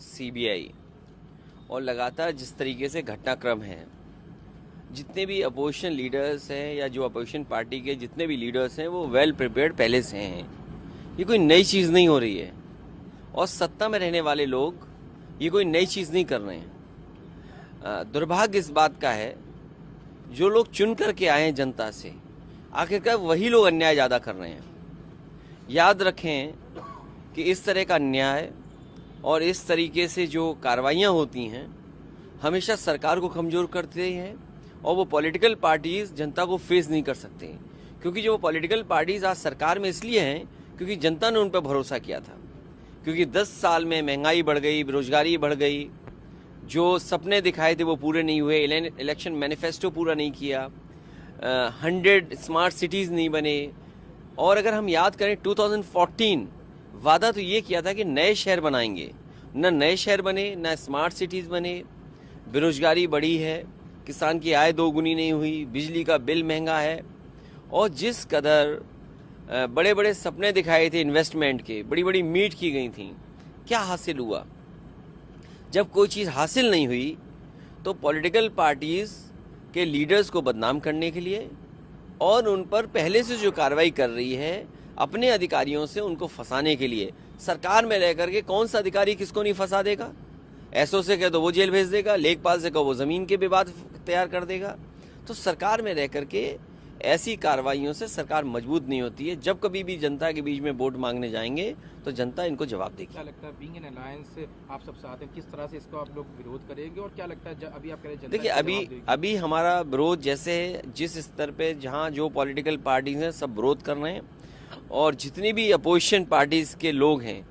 CBI और लगातार जिस तरीके से घटनाक्रम है, जितने भी अपोजिशन लीडर्स हैं या जो अपोजिशन पार्टी के जितने भी लीडर्स हैं वो वेल प्रिपेयर्ड पहले से हैं। ये कोई नई चीज़ नहीं हो रही है और सत्ता में रहने वाले लोग ये कोई नई चीज़ नहीं कर रहे हैं। दुर्भाग्य इस बात का है, जो लोग चुन करके आए हैं जनता से, आखिरकार वही लोग अन्याय ज़्यादा कर रहे हैं। याद रखें कि इस तरह का अन्याय और इस तरीके से जो कार्रवाइयाँ होती हैं हमेशा सरकार को कमज़ोर करते हैं और वो पॉलिटिकल पार्टीज़ जनता को फेस नहीं कर सकते, क्योंकि जो पॉलिटिकल पार्टीज़ आज सरकार में इसलिए हैं क्योंकि जनता ने उन पर भरोसा किया था। क्योंकि 10 साल में महंगाई बढ़ गई, बेरोजगारी बढ़ गई, जो सपने दिखाए थे वो पूरे नहीं हुए, इलेक्शन मैनिफेस्टो पूरा नहीं किया, 100 स्मार्ट सिटीज़ नहीं बने। और अगर हम याद करें 2014 वादा तो ये किया था कि नए शहर बनाएंगे, न नए शहर बने, न स्मार्ट सिटीज़ बने, बेरोजगारी बढ़ी है, किसान की आय दोगुनी नहीं हुई, बिजली का बिल महंगा है। और जिस कदर बड़े बड़े सपने दिखाए थे इन्वेस्टमेंट के, बड़ी बड़ी मीट की गई थी, क्या हासिल हुआ? जब कोई चीज़ हासिल नहीं हुई तो पॉलिटिकल पार्टीज़ के लीडर्स को बदनाम करने के लिए और उन पर पहले से जो कार्रवाई कर रही है अपने अधिकारियों से उनको फंसाने के लिए, सरकार में रह करके कौन सा अधिकारी किसको नहीं फंसा देगा? एसओ से कह दो वो जेल भेज देगा, लेखपाल से कहो वो ज़मीन के विवाद तैयार कर देगा। तो सरकार में रह करके ऐसी कार्रवाइयों से सरकार मजबूत नहीं होती है। जब कभी भी जनता के बीच में वोट मांगने जाएंगे तो जनता इनको जवाब देगी। क्या लगता है बीइंग एन अलायंस आप सब साथ हैं, किस तरह से इसको आप लोग विरोध करेंगे और क्या लगता है अभी आप कह रहे हैं देखिए, अभी हमारा विरोध जैसे जिस स्तर पे जहाँ जो पॉलिटिकल पार्टीज हैं सब विरोध कर रहे हैं और जितनी भी अपोजिशन पार्टीज के लोग हैं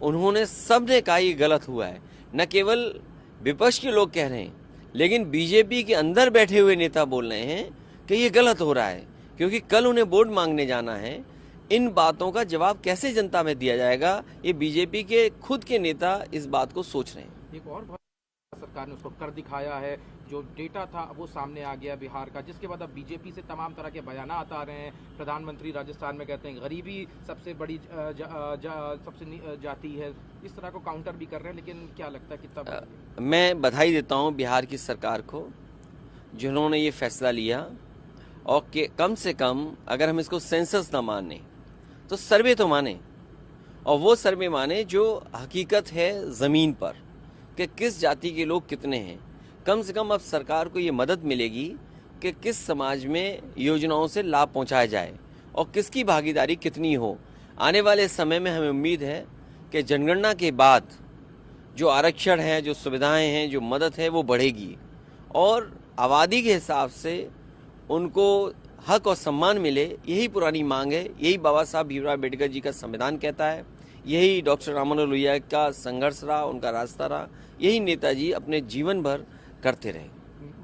उन्होंने सब ने कहा ये गलत हुआ है। न केवल विपक्ष के लोग कह रहे हैं लेकिन बीजेपी के अंदर बैठे हुए नेता बोल रहे हैं कि ये गलत हो रहा है, क्योंकि कल उन्हें वोट मांगने जाना है। इन बातों का जवाब कैसे जनता में दिया जाएगा, ये बीजेपी के खुद के नेता इस बात को सोच रहे हैं। एक और सरकार ने उसको कर दिखाया है, जो डेटा था वो सामने आ गया बिहार का, जिसके बाद अब बीजेपी से तमाम तरह के बयानात आ रहे हैं। प्रधानमंत्री राजस्थान में कहते हैं गरीबी सबसे बड़ी सबसे जाती है, इस तरह को काउंटर भी कर रहे हैं। लेकिन क्या लगता है कितना मैं बधाई देता हूँ बिहार की सरकार को जिन्होंने ये फैसला लिया और कि कम से कम अगर हम इसको सेंसस ना माने तो सर्वे तो माने, और वो सर्वे माने जो हकीकत है ज़मीन पर कि किस जाति के लोग कितने हैं। कम से कम अब सरकार को ये मदद मिलेगी कि किस समाज में योजनाओं से लाभ पहुंचाया जाए और किसकी भागीदारी कितनी हो। आने वाले समय में हमें उम्मीद है कि जनगणना के बाद जो आरक्षण है, जो सुविधाएं हैं, जो मदद है वो बढ़ेगी और आबादी के हिसाब से उनको हक और सम्मान मिले। यही पुरानी मांग है, यही बाबा साहब भीमराव अम्बेडकर जी का संविधान कहता है, यही डॉक्टर राममनोहर लोहिया का संघर्ष रहा, उनका रास्ता रहा, यही नेताजी अपने जीवन भर करते रहे।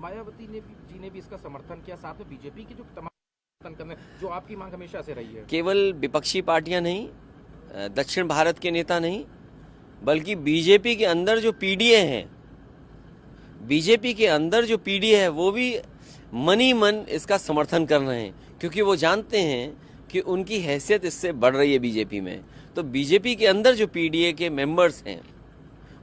मायावती जी ने भी इसका समर्थन किया, साथ में बीजेपी की जो तमाम करने जो आपकी मांग हमेशा से रही है। केवल विपक्षी पार्टियां नहीं, दक्षिण भारत के नेता नहीं, बल्कि बीजेपी के अंदर जो पीडीए हैं, बीजेपी के अंदर जो पीडीए है वो भी मन ही मन इसका समर्थन कर रहे हैं, क्योंकि वो जानते हैं कि उनकी हैसियत इससे बढ़ रही है बीजेपी में। तो बीजेपी के अंदर जो पीडीए के मेंबर्स हैं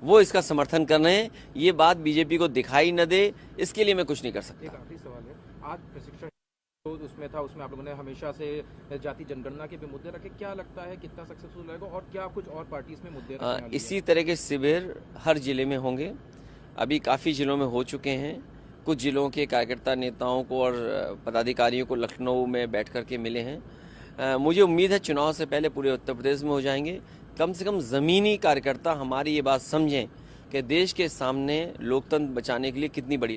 वो इसका समर्थन कर रहे हैं। ये बात बीजेपी को दिखाई न दे, इसके लिए मैं कुछ नहीं कर सकता। एक आखिरी सवाल है, आज प्रशिक्षण उसमें था, उसमें आप लोगों ने हमेशा से जाति जनगणना के भी मुद्दे रखे, क्या लगता है कितना सक्सेसफुल रहेगा और क्या कुछ और पार्टी इसमें मुद्दे इसी तरह के शिविर हर जिले में होंगे। अभी काफ़ी जिलों में हो चुके हैं। कुछ जिलों के कार्यकर्ता नेताओं को और पदाधिकारियों को लखनऊ में बैठ कर के मिले हैं। मुझे उम्मीद है चुनाव से पहले पूरे उत्तर प्रदेश में हो जाएंगे। कम से कम ज़मीनी कार्यकर्ता हमारी ये बात समझें कि देश के सामने लोकतंत्र बचाने के लिए कितनी बड़ी